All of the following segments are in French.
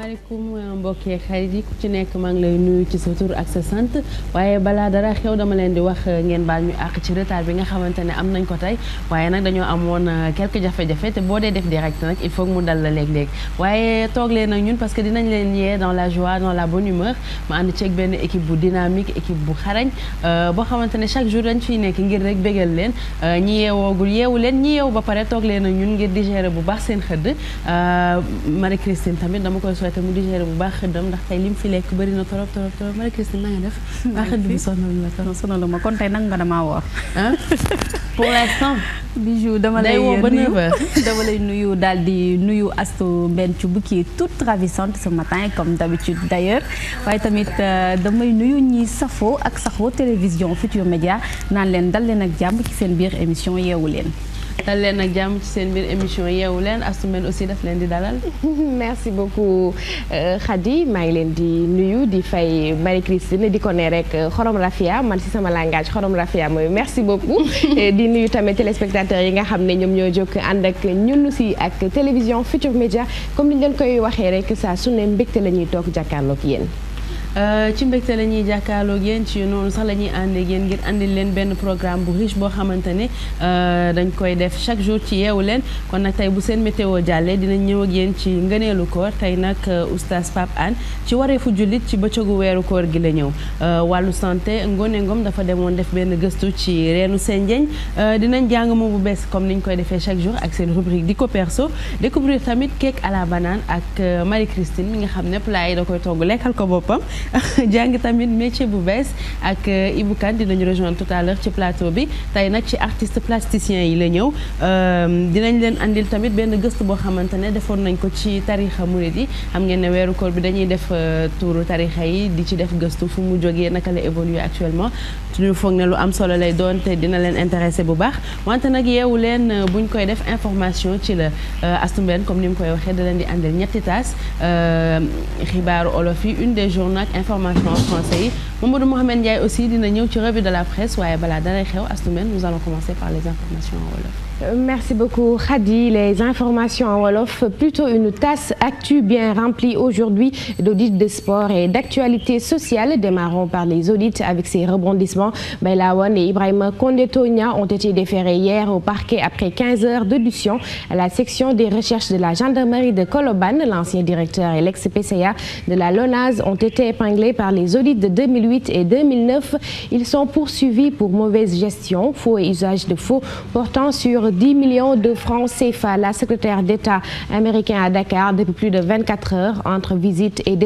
asalaamaaleykum mbokk yeeg xarit yi ku ci nekk maa ngi lay nuyu ci sa tur ak sa sant waaye balaa dara xew dama leen di wax ngeen baal ñu àq ci retard bi nga xamante ne am nañ ko tey waaye nag dañoo amoon quelques jafe-jafe te boo dee def direct nag il faut mu dal la léeg-léeg waaye toog leen ak ñun parce que dinañ leen yee dans la joie dans la bonne humeur ma ànd ceeg benn équipe bu dynamique équipe bu xarañ boo xamante ne chaque jour dañ fiy nekk ngir rek bégal leen ñi yeewoogul yeewu leen ñi yeewu ba pare toog leen ak ñun ngir digérer bu baax seen xëdd Marie-Christine tamit dama koy souhaiter mu digérer bu baax xëddam ndax tey lim fi lekk bëri na trop Marie-Christine na nga def. waa xëdd bi sonal ma kon tey nag nga damaa woor. pour l'instant. Bijou dama lay nuyu daal di nuyu Astou Mbenthioub qui est toute ravissante ce matin comme d'habitude d'ailleurs waaye tamit damay nuyu ñi safoo ak saxoo télévision Futurs Médias naan leen dal leen ak jàmm ci seen biir émission yeewu leen. dal leen ak jàmm ci seen biir émission yeewu leen Astou Mbène aussi daf leen di dalal. merci beaucoup Khady maa ngi leen di nuyu di fay Marie-Christine di ko ne rek xorom rafia man si sama langage xorom rafia mooy merci beaucoup. di nuyu tamit téléspectateurs yi nga xam ne ñoom ñoo jóg ànd ak ñun si ak télévision Futurs Médias comme ni ñu leen koy waxee rek saa su ne mbégte la ñuy toog jàkkaarloog yéen. ci mbégte la ñuy jàkkaarloog yéen ci noonu sax la ñuy ànd ak yéen ngir andil leen benn programme bu riche boo xamante ne dañ koy def chaque jour ci yeewu leen kon nag tey bu seen météo jàllee dinañ ñëw ak yéen ci ngëneelu koor tey nag oustaz Pape Hann ci wareefu jullit ci bëccëgu weeru koor gi la ñëw wàllu santé Ngoné Ngom dafa demoon def benn gëstu ci reenu senjeñ dinañ jàng moo bu bees comme niñ koy defee chaque jour ak seen rubrique di ko perso découvrir tamit cake à la banane ak Marie-Christine mi nga xam ne plat yi da koy togg lekkal ko boppam jàng tamit métier bu bees ak Ibou Kane dinañu rejoindre tout à l'heure ci plateau bi tey nag ci artiste plasticien yi la ñëw dinañ leen andil tamit benn gëstu boo xamante ne defoon nañ ko ci tarixa murid yi xam ngeen ne weeru koor bi dañuy def tuuru tarixa yi di ci def gëstu fu mu jógee naka la évoluer actuellement ñu foog ne lu am solo lay doon te dina leen intéressé bu baax wante nag yeewu leen buñ koy def information ci la Astou Mbène comme ni mu koy waxee da leen di andil ñetti taas xibaaru olof yi une des journaux information en français yi Mamadou Mohamed Ndiaye aussi dina ñëw ci revue de la presse waaye balaa dara xew Astou Mbène nous allons commencer par les informations en wolof. Merci beaucoup Khady. Les informations en wolof, plutôt une tasse actu bien remplie aujourd'hui d'audits de sport et d'actualité sociale. Démarrons par les audits avec ces rebondissements. Bayla Wane et Ibrahima Condé Togna ont été déférés hier au parquet après 15 heures d'audition à la section des recherches de la gendarmerie de Colobane. L'ancien directeur et l'ex-PCA de la LONASE ont été épinglés par les audits de 2008 et 2009. Ils sont poursuivis pour mauvaise gestion, faux et usage de faux portant sur 10 millions de francs CFA. La secrétaire d'État américaine à Dakar depuis plus de 24 heures entre visite et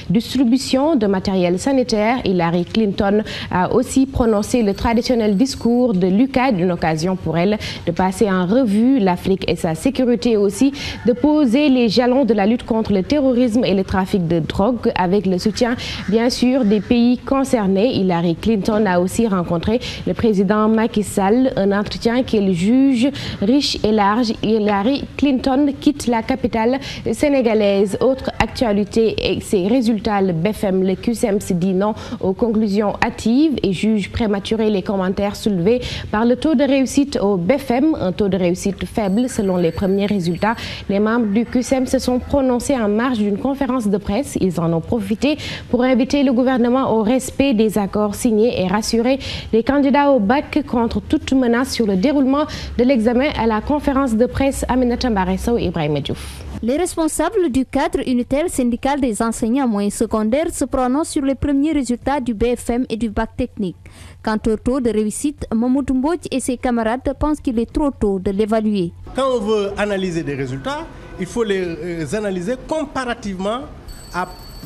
distribution de matériel sanitaire. Hillary Clinton a aussi prononcé le traditionnel discours de l'UCAD, une occasion pour elle de passer en revue l'Afrique et sa sécurité, aussi de poser les jalons de la lutte contre le terrorisme et le trafic de drogue avec le soutien bien sûr des pays concernés. Hillary Clinton a aussi rencontré le président Macky Sall, un entretien qu'elle juge riche et large. Hillary Clinton quitte la capitale sénégalaise. Autre actualité et ses résultats, le BFM, le QCEMS dit non aux conclusions hâtives et juge prématuré les commentaires soulevés par le taux de réussite au BFM, un taux de réussite faible selon les premiers résultats. Les membres du QCEMS se sont prononcés en marge d'une conférence de presse. Ils en ont profité pour inviter le gouvernement au respect des accords signés et rassurer les candidats au bac contre toute menace sur le déroulement de l'examen. À la conférence de presse, Aminata Mbaré Sow et Ibrahima Diouf. Les responsables du cadre unitaire syndical des enseignants moyens secondaires se prononcent sur les premiers résultats du BFM et du bac technique. Quant au taux de réussite, Mamoudou Mbodj et ses camarades pensent qu'il est trop tôt de l'évaluer. Quand on veut analyser des résultats, il faut les analyser comparativement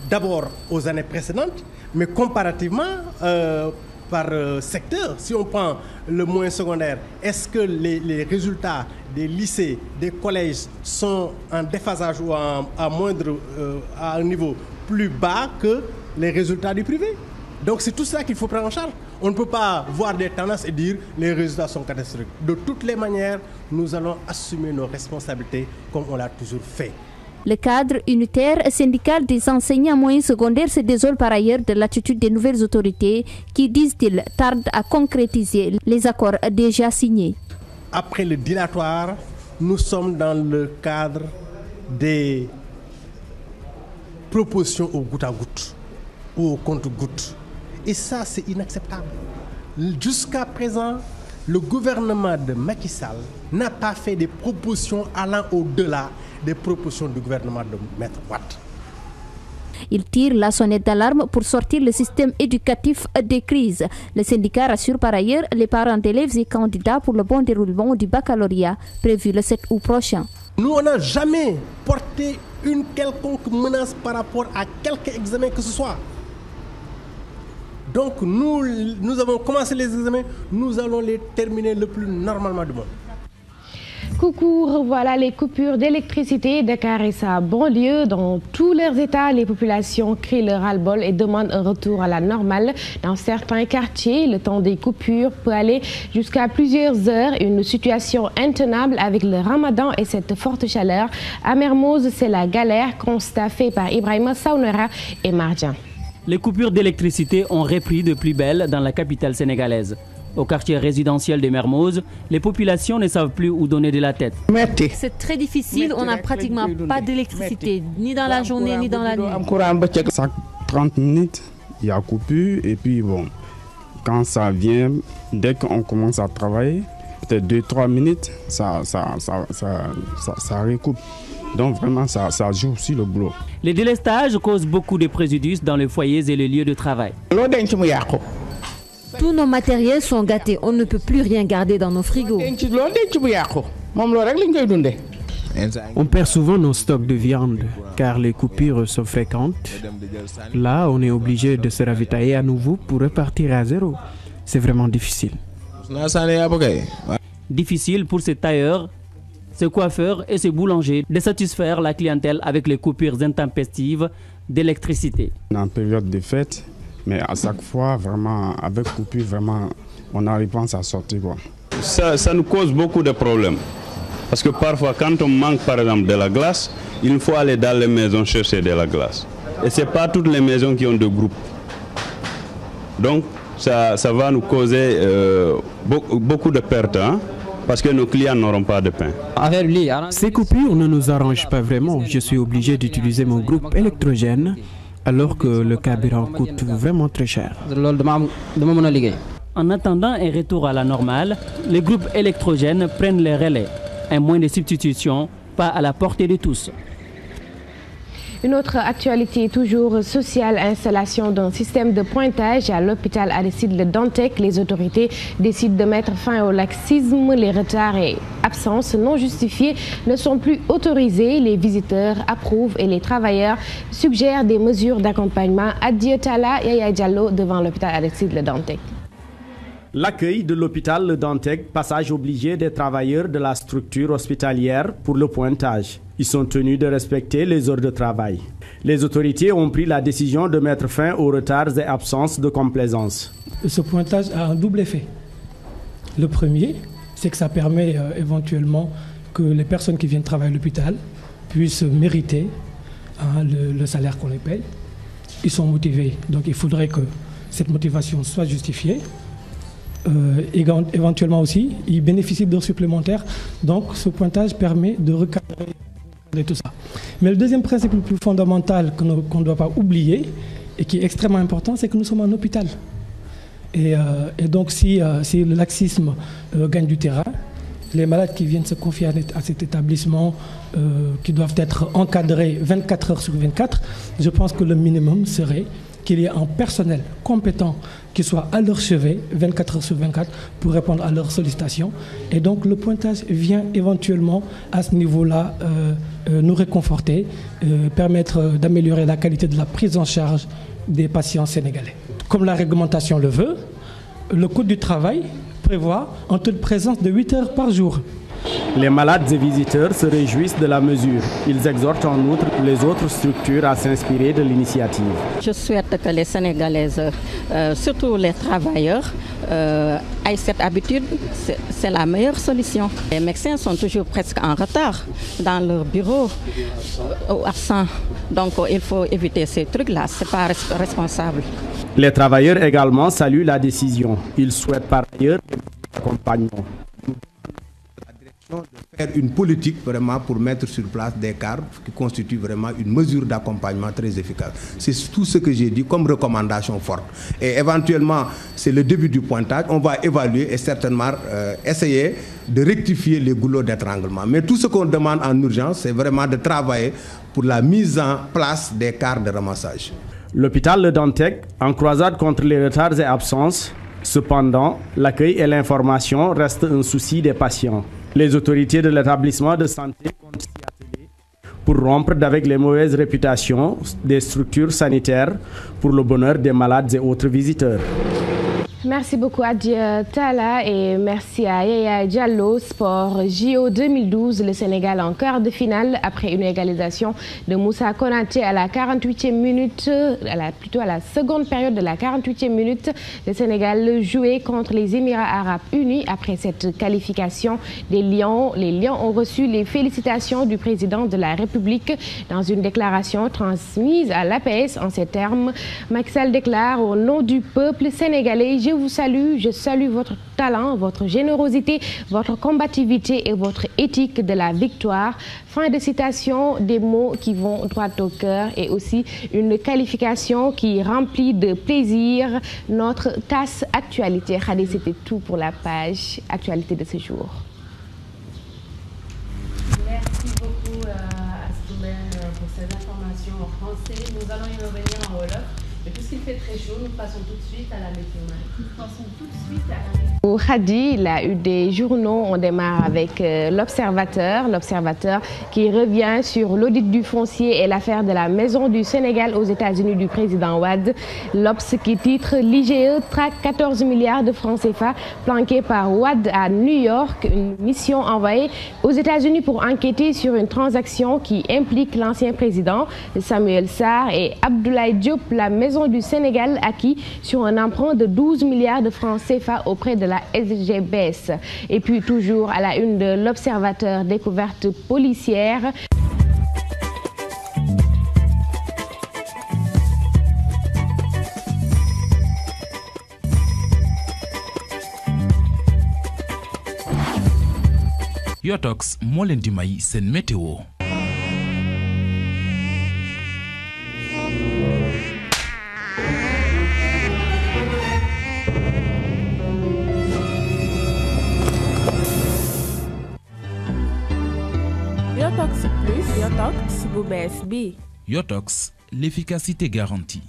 d'abord aux années précédentes, mais comparativement par secteur. Si on prend le moyen secondaire, est-ce que les résultats des lycées, des collèges sont en déphasage ou à un niveau plus bas que les résultats du privé? Donc c'est tout ça qu'il faut prendre en charge. On ne peut pas voir des tendances et dire les résultats sont catastrophiques. De toutes les manières, nous allons assumer nos responsabilités comme on l'a toujours fait. Le cadre unitaire syndical des enseignants moyens secondaires se désole par ailleurs de l'attitude des nouvelles autorités qui, disent-ils, tardent à concrétiser les accords déjà signés. Après le dilatoire, nous sommes dans le cadre des propositions au goutte à goutte ou au compte-goutte. Et ça, c'est inacceptable. Jusqu'à présent, le gouvernement de Macky Sall n'a pas fait des propositions allant au-delà des propositions du gouvernement de Maître Wade. Il tire la sonnette d'alarme pour sortir le système éducatif des crises. Le syndicat rassure par ailleurs les parents d'élèves et candidats pour le bon déroulement du baccalauréat prévu le 7 août prochain. Nous, on n'a jamais porté une quelconque menace par rapport à quelque examen que ce soit. Donc nous avons commencé les examens, nous allons les terminer le plus normalement du monde. Coucou, revoilà les coupures d'électricité. Dakar et sa banlieue, dans tous leurs états, les populations crient le ras-le-bol et demandent un retour à la normale. Dans certains quartiers, le temps des coupures peut aller jusqu'à plusieurs heures. Une situation intenable avec le ramadan et cette forte chaleur. À Mermoz, c'est la galère, constat fait par Ibrahima Saounera et Marjan. Les coupures d'électricité ont repris de plus belle dans la capitale sénégalaise. Au quartier résidentiel de Mermoz, les populations ne savent plus où donner de la tête. C'est très difficile, on n'a pratiquement pas d'électricité, ni dans la journée, ni dans la nuit. Chaque 30 minutes, il y a coupure et puis bon, quand ça vient, dès qu'on commence à travailler, peut-être 2-3 minutes, ça recoupe. Donc vraiment, ça joue aussi le boulot. Les délestages causent beaucoup de préjudices dans les foyers et les lieux de travail. Tous nos matériels sont gâtés, on ne peut plus rien garder dans nos frigos. On perd souvent nos stocks de viande car les coupures sont fréquentes. Là, on est obligé de se ravitailler à nouveau pour repartir à zéro. C'est vraiment difficile. Difficile pour ces tailleurs, ces coiffeurs et ces boulangers de satisfaire la clientèle avec les coupures intempestives d'électricité. En période de fête, mais à chaque fois, vraiment, avec coupure, vraiment, on arrive pas à sortir, quoi. Ça nous cause beaucoup de problèmes. Parce que parfois, quand on manque, par exemple, de la glace, il faut aller dans les maisons chercher de la glace. Et ce n'est pas toutes les maisons qui ont de groupe. Donc, ça va nous causer beaucoup de pertes, hein, parce que nos clients n'auront pas de pain. Ces coupures ne nous arrangent pas vraiment. Je suis obligé d'utiliser mon groupe électrogène alors que le carburant coûte vraiment très cher. En attendant un retour à la normale, les groupes électrogènes prennent les relais. Un moyen de substitution, pas à la portée de tous. Une autre actualité toujours sociale, installation d'un système de pointage à l'hôpital Aristide Le Dantec. Les autorités décident de mettre fin au laxisme. Les retards et absences non justifiées ne sont plus autorisés. Les visiteurs approuvent et les travailleurs suggèrent des mesures d'accompagnement. Adieu Tala, Yaya Diallo devant l'hôpital Aristide Le Dantec. L'accueil de l'hôpital Le Dantec, passage obligé des travailleurs de la structure hospitalière pour le pointage. Ils sont tenus de respecter les heures de travail. Les autorités ont pris la décision de mettre fin aux retards et absences de complaisance. Ce pointage a un double effet. Le premier, c'est que ça permet éventuellement que les personnes qui viennent travailler à l'hôpital puissent mériter le salaire qu'on les paye. Ils sont motivés, donc il faudrait que cette motivation soit justifiée. Éventuellement aussi, ils bénéficient d'heures supplémentaires, donc ce pointage permet de recadrer tout ça. Mais le deuxième principe le plus fondamental qu'on ne doit pas oublier et qui est extrêmement important, c'est que nous sommes en hôpital. Et donc si le laxisme gagne du terrain, les malades qui viennent se confier à cet établissement, qui doivent être encadrés 24 heures sur 24, je pense que le minimum serait qu'il y ait un personnel compétent qui soit à leur chevet 24 heures sur 24 pour répondre à leurs sollicitations. Et donc le pointage vient éventuellement à ce niveau-là nous réconforter, permettre d'améliorer la qualité de la prise en charge des patients sénégalais. Comme la réglementation le veut, le Code du travail prévoit un taux de présence de 8 heures par jour. Les malades et visiteurs se réjouissent de la mesure. Ils exhortent en outre les autres structures à s'inspirer de l'initiative. Je souhaite que les Sénégalaises, surtout les travailleurs, aient cette habitude. C'est la meilleure solution. Les médecins sont toujours presque en retard dans leur bureau ou absents. Donc il faut éviter ces trucs-là. Ce n'est pas responsable. Les travailleurs également saluent la décision. Ils souhaitent par ailleurs un accompagnement de faire une politique vraiment pour mettre sur place des CAR qui constituent vraiment une mesure d'accompagnement très efficace. C'est tout ce que j'ai dit comme recommandation forte. Et éventuellement, c'est le début du pointage. On va évaluer et certainement essayer de rectifier les goulots d'étranglement. Mais tout ce qu'on demande en urgence, c'est vraiment de travailler pour la mise en place des CAR de ramassage. L'hôpital Le Dantec, en croisade contre les retards et absences. Cependant, l'accueil et l'information restent un souci des patients. Les autorités de l'établissement de santé comptent s'y atteler pour rompre avec les mauvaises réputations des structures sanitaires pour le bonheur des malades et autres visiteurs. Merci beaucoup à Tala et merci à Yaya Diallo. Sport JO 2012, le Sénégal en quart de finale après une égalisation de Moussa Konaté à la 48e minute, plutôt à la seconde période de la 48e minute. Le Sénégal jouait contre les Émirats Arabes Unis. Après cette qualification des Lions, les Lions ont reçu les félicitations du président de la République dans une déclaration transmise à l'APS en ces termes. Macky Sall déclare au nom du peuple sénégalais: je vous salue, je salue votre talent, votre générosité, votre combativité et votre éthique de la victoire. Fin de citation, des mots qui vont droit au cœur et aussi une qualification qui remplit de plaisir. Notre tasse actualité. Khadi, c'était tout pour la page actualité de ce jour. Merci beaucoup Astouben pour ces informations en français. Nous allons y revenir en Wolof. Mais puisqu'il fait très chaud, nous passons tout de suite à la météo. Khadi, la une des journaux, on démarre avec l'Observateur. L'Observateur qui revient sur l'audit du foncier et l'affaire de la Maison du Sénégal aux États-Unis du président Wade. L'Obs qui titre: l'IGE traque 14 milliards de francs CFA planqués par Wade à New York. Une mission envoyée aux États-Unis pour enquêter sur une transaction qui implique l'ancien président Samuel Sarr et Abdoulaye Diop. La Maison du Sénégal acquis sur un emprunt de 12 milliards de francs CFA auprès de la SGBS. Et puis toujours à la une de l'Observateur, découverte policière. Yotox moo leen di may seen météo. Yotox Plus, Yotox bu bees bi. Yotox, l'efficacité garantie.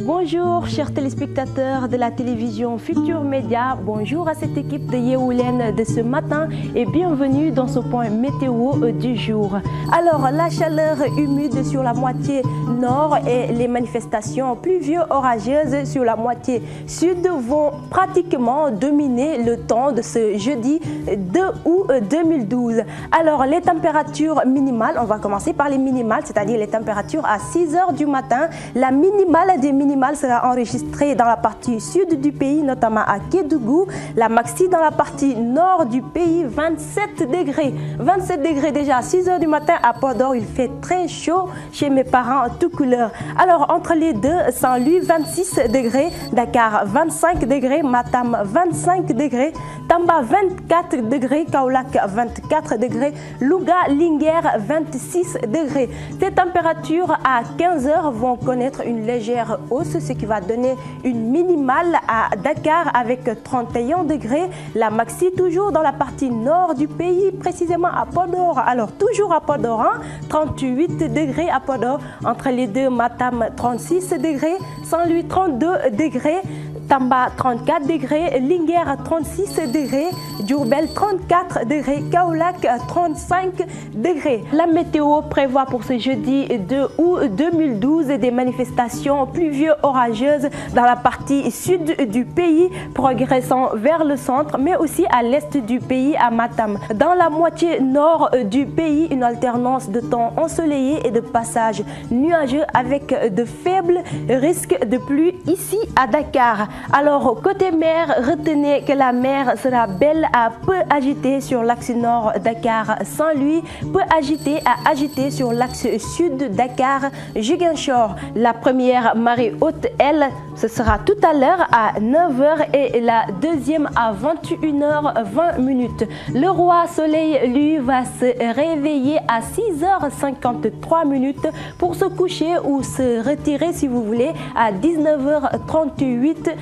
Bonjour chers téléspectateurs de la télévision Futur Média, bonjour à cette équipe de Yeewu Leen de ce matin et bienvenue dans ce point météo du jour. Alors la chaleur humide sur la moitié nord et les manifestations pluvieuses orageuses sur la moitié sud vont pratiquement dominer le temps de ce jeudi 2 août 2012. Alors les températures minimales, on va commencer par les minimales, c'est-à-dire les températures à 6 h du matin. La minimale des minimales sera enregistrée dans la partie sud du pays, notamment à Kédougou. La maxi dans la partie nord du pays, 27 degrés. 27 degrés déjà à 6 h du matin à Podor. Il fait très chaud chez mes parents en tout couleur. Alors entre les deux, Saint-Louis 26 degrés, Dakar 25 degrés, Matam 25 degrés, Tamba 24 degrés, Kaolack 24 degrés, Louga, Linguère 26 degrés. Ces températures à 15 h vont connaître une légère hausse, ce qui va donner une minimale à Dakar avec 31 degrés. La maxi toujours dans la partie nord du pays, précisément à Podor. Alors toujours à Podor, 38 degrés à Podor. Entre les deux, Matam 36 degrés, Saint-Louis 32 degrés, Tamba 34 degrés, Linguère 36 degrés, Diourbel 34 degrés, Kaolack 35 degrés. La météo prévoit pour ce jeudi 2 août 2012 des manifestations pluvieuses orageuses dans la partie sud du pays, progressant vers le centre, mais aussi à l'est du pays à Matam. Dans la moitié nord du pays, une alternance de temps ensoleillé et de passages nuageux avec de faibles risques de pluie ici à Dakar. Alors, côté mer, retenez que la mer sera belle à peu agitée sur l'axe nord Dakar-Saint-Louis, peu agitée à agitée sur l'axe sud Dakar-Ziguinchor. La première marée haute, elle, ce sera tout à l'heure à 9h et la deuxième à 21h20. Le roi soleil, lui, va se réveiller à 6h53 pour se coucher ou se retirer, si vous voulez, à 19h38.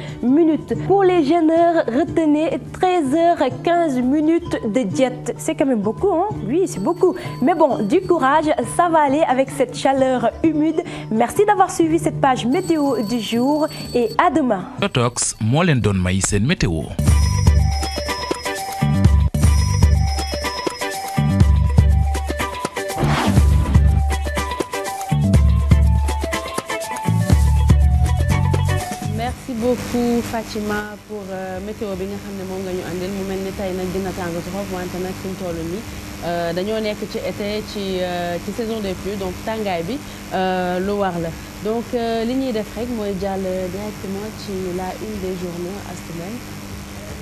Pour les jeûneurs, retenez 13h15 de jet. C'est quand même beaucoup, hein? Oui, c'est beaucoup. Mais bon, du courage, ça va aller avec cette chaleur humide. Merci d'avoir suivi cette page météo du jour et à demain. Yotox moo leen doon may seen météo. Merci beaucoup Fatima pour météo bi nga xam ne moom nga ñu andil mu mel ni tey nag dina tàng trop wante nag fi mu toll nii dañoo nekk ci été ci saison des pluies donc tàngaay bi lu war la donc li ñuy def rek mooy jàll directement ci la une des journaux Astou.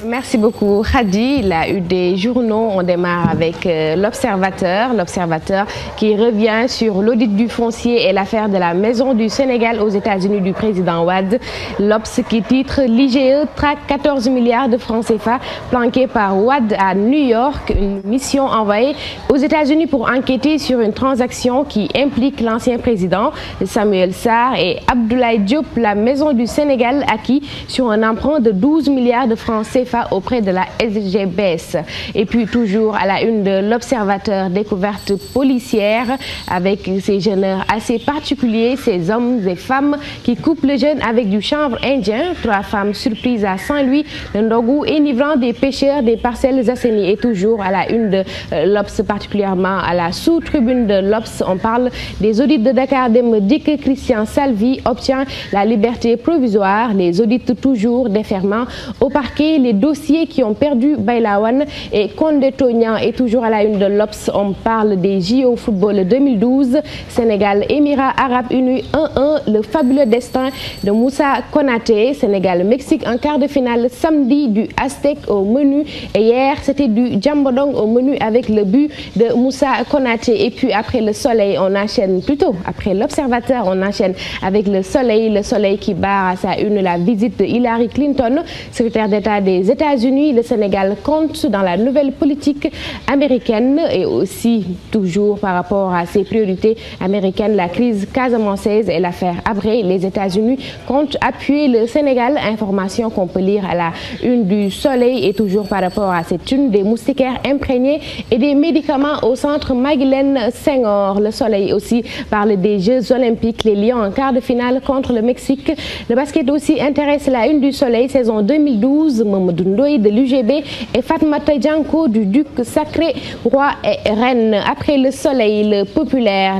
Merci beaucoup Khady. La une des journaux, on démarre avec l'Observateur. L'Observateur qui revient sur l'audit du foncier et l'affaire de la Maison du Sénégal aux États-Unis du président Wade. L'Obs qui titre l'IGE traque 14 milliards de francs CFA planqués par Wade à New York. Une mission envoyée aux États-Unis pour enquêter sur une transaction qui implique l'ancien président Samuel Sarr et Abdoulaye Diop. La Maison du Sénégal acquis sur un emprunt de 12 milliards de francs CFA auprès de la SGBS. Et puis toujours à la une de l'Observateur, découverte policière avec ces jeunes assez particuliers, ces hommes et femmes qui coupent le jeune avec du chanvre indien. 3 femmes surprises à Saint-Louis, le ndogu enivrant des pêcheurs des Parcelles Assainies. Et toujours à la une de l'Obs, particulièrement à la sous-tribune de l'Obs, on parle des audits de Dakar Dem Dikk. Christian Salvi obtient la liberté provisoire. Les audits toujours défermant au parquet. Les dossiers qui ont perdu Baylawan et Condé Tognan. Et toujours à la une de l'Obs, on parle des JO football 2012, Sénégal Émirats Arabes Unis 1-1, le fabuleux destin de Moussa Konaté. Sénégal Mexique en quart de finale samedi, du Aztèque au menu, et hier c'était du Jambodong au menu avec le but de Moussa Konaté. Et puis après le Soleil, on enchaîne plutôt après l'Observateur, on enchaîne avec le Soleil qui barre à sa une la visite de Hillary Clinton, secrétaire d'État des États-Unis. Le Sénégal compte dans la nouvelle politique américaine. Et aussi toujours par rapport à ses priorités américaines, la crise casamançaise et l'affaire Habré. Les États-Unis comptent appuyer le Sénégal, information qu'on peut lire à la une du Soleil. Et toujours par rapport à cette une, des moustiquaires imprégnés et des médicaments au centre Maguilène Senghor. Le Soleil aussi parle des Jeux Olympiques, les Lions en quart de finale contre le Mexique. Le basket aussi intéresse la une du Soleil, saison 2012, Mamadou Ndoye de l'UGB et Fatmata Dianko du Duc Sacré Roi et Reine. Après le Soleil, le populaire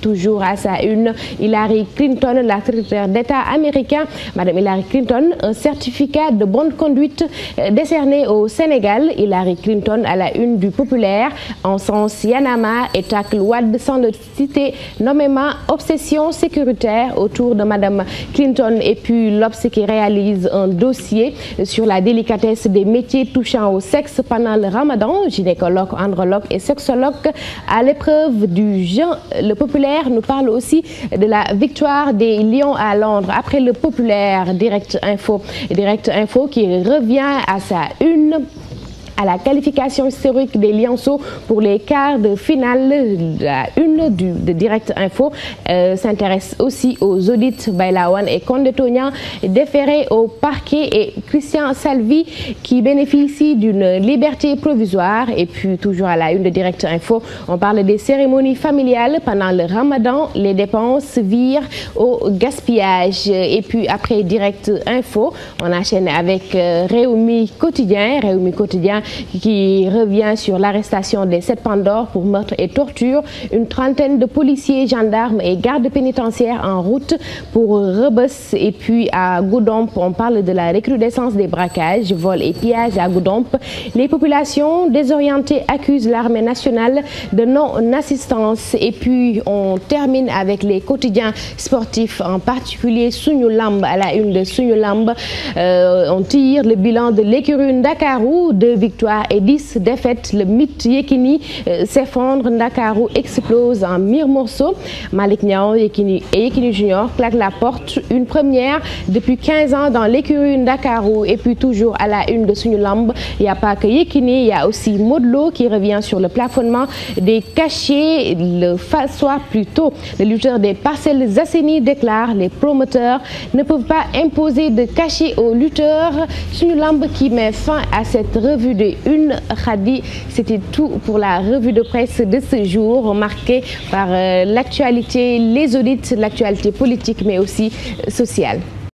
toujours à sa une, Hillary Clinton, la secrétaire d'État américain, Madame Hillary Clinton, un certificat de bonne conduite décerné au Sénégal. Hillary Clinton à la une du populaire, en sens Yanama et tacle Wade sans le citer nommément, obsession sécuritaire autour de Madame Clinton. Et puis l'Obs qui réalise un dossier sur la délicatesse des métiers touchant au sexe pendant le Ramadan. Gynécologue, andrologue et sexologue à l'épreuve du jeûne. Le populaire nous parle aussi de la victoire des Lions à Londres. Après le populaire, Direct Info qui revient à sa une à la qualification historique des Lionceaux pour les quarts de finale. La une de Direct Info s'intéresse aussi aux audits Baylawan et Condé Tognan déférés au parquet et Christian Salvi qui bénéficie d'une liberté provisoire. Et puis toujours à la une de Direct Info, on parle des cérémonies familiales pendant le Ramadan. Les dépenses virent au gaspillage. Et puis après Direct Info, on enchaîne avec Réumi Quotidien qui revient sur l'arrestation des 7 Pandores pour meurtre et torture. Une trentaine de policiers, gendarmes et gardes pénitentiaires en route pour Rebeuss. Et puis à Goudomp, on parle de la recrudescence des braquages, vols et pillages à Goudomp. Les populations désorientées accusent l'armée nationale de non-assistance. Et puis on termine avec les quotidiens sportifs, en particulier Sunu Lamb. À la une de Sunu Lamb, on tire le bilan de l'écurie Ndakaaru, 2 victoires et 10 défaites. Le mythe Yekini s'effondre, Ndakaaru explose en mille morceaux. Malick Niang et Yekini Junior claquent la porte, une première depuis 15 ans dans l'écurie Ndakaaru. Et puis toujours à la une de Sunu Lamb, il n'y a pas que Yekini, il y a aussi Modou Lo qui revient sur le plafonnement des cachets, le Fassois plutôt. Le lutteur des Parcelles Assainies déclare: les promoteurs ne peuvent pas imposer de cachet aux lutteurs. Sunu Lamb qui met fin à cette revue de une. Khady, c'était tout pour la revue de presse de ce jour, marquée par l'actualité, les audits, l'actualité politique mais aussi sociale.